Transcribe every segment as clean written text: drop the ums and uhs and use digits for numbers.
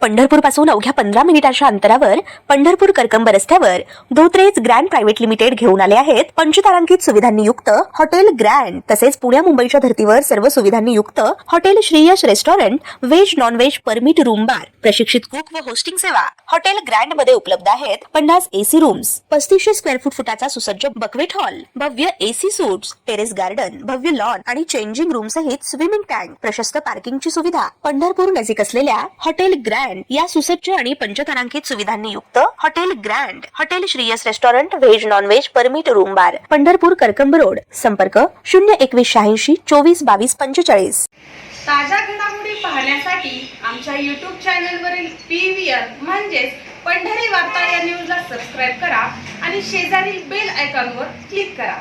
पंढरपूर पासून अवघ्या 15 मिनिटांच्या अंतरावर पंढरपूर करकंब रस्त्यावर धोत्रेज ग्रँड प्रायव्हेट लिमिटेड घेऊन आले आहेत पंचतारांकित सुविधांनी युक्त हॉटेल ग्रँड। तसेच पुण्या मुंबईच्या धर्तीवर सर्व सुविधांनी युक्त hotel Shriyash restaurant, veg non veg permit room bar, प्रशिक्षित कुक व होस्टिंग सेवा हॉटेल ग्रँड मध्ये उपलब्ध आहेत। 50 एसी रूम्स, 3500 स्क्वेअर फुटाचा सुसज्ज बकवेट हॉल, भव्य एसी सूट्स, टेरेस गार्डन, भव्य लॉन आणि चेंजिंग रूम सहित स्विमिंग टँक, प्रशस्त पार्किंगची सुविधा। पंढरपूर नजीक असलेल्या हॉटेल ग्रँड या सुसज्ज आणि पंचतारांकित सुविधांनी युक्त hotel grand, hotel Shriyas restaurant, veg non veg permit room बार, पंढरपूर करकंब रोड। संपर्क 02186 24 22 45। ताज्या घडामोडी पाहण्यासाठी आमच्या YouTube चॅनलवरील PVR म्हणजेच पंढरी वार्ता या न्यूजला सबस्क्राइब करा आणि शेजारील बेल आयकॉनवर क्लिक करा।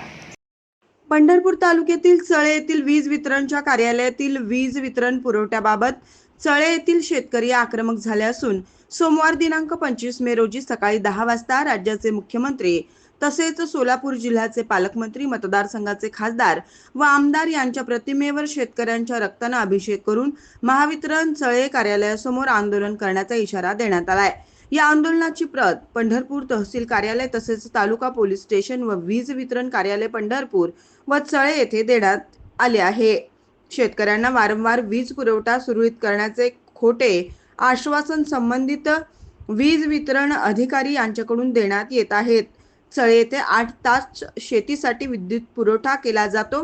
पंढरपूर तालुक्यातील चळे येथील वीज वितरणच्या कार्यालयातील वीज वितरण पुरवठ्याबाबत चळे येथील शेतकरी आक्रमक झाले असून सोमवार दिनांक 25 मे रोजी सकाळी 10 वाजता राज्याचे मुख्यमंत्री तसेच सोलापूर जिल्ह्याचे पालकमंत्री, मतदारसंघाचे खासदार व आमदार यांच्या प्रतिमेवर शेतकऱ्यांच्या रक्ताने अभिषेक करून महावितरण चळे कार्यालयासमोर आंदोलन करण्याचा इशारा देण्यात आलाय। या आंदोलनाची प्रत पंढरपूर तहसील कार्यालय तसेच तालुका पोलीस स्टेशन व वीज वितरण कार्यालय पंढरपूर व चळे येथे देण्यात आले आहे। शेतकऱ्यांना वारंवार वीज पुरवठा सुरळीत करण्याचे खोटे आश्वासन संबंधित वीज वितरण अधिकारी यांच्याकडून देण्यात येत आहेत। चळे येथे 8 तास शेतीसाठी विद्युत पुरवठा केला जातो,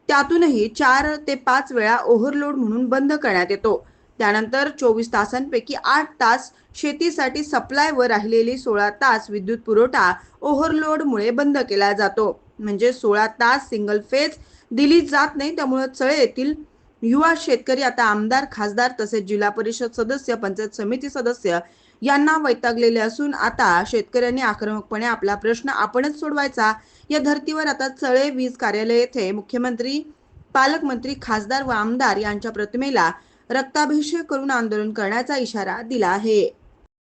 त्यातूनही 4 ते 5 वेळा ओव्हरलोड म्हणून बंद करण्यात येतो। त्यानंतर 24 तासांपैकी 8 तास शेतीसाठी सप्लाय व राहिलेली 16 तास विद्युत पुरवठा ओव्हरलोडमुळे बंद केला जातो। म्हणजे 16 तास सिंगल फेज दिली जात नाही। त्यामुळे चळे येथील युवा शेतकरी आता आमदार, खासदार तसेच जिल्हा परिषद सदस्य, पंचायत समिती सदस्य यांना वैतागलेले असून आता शेतकऱ्यांनी आक्रमकपणे आपला प्रश्न आपणच सोडवायचा। या धर्तीवर आता चळे वीज कार्यालय येथे मुख्यमंत्री, पालकमंत्री, खासदार व आमदार यांच्या प्रतिमेला रक्ताभिषेक करून आंदोलन करण्याचा इशारा दिला आहे।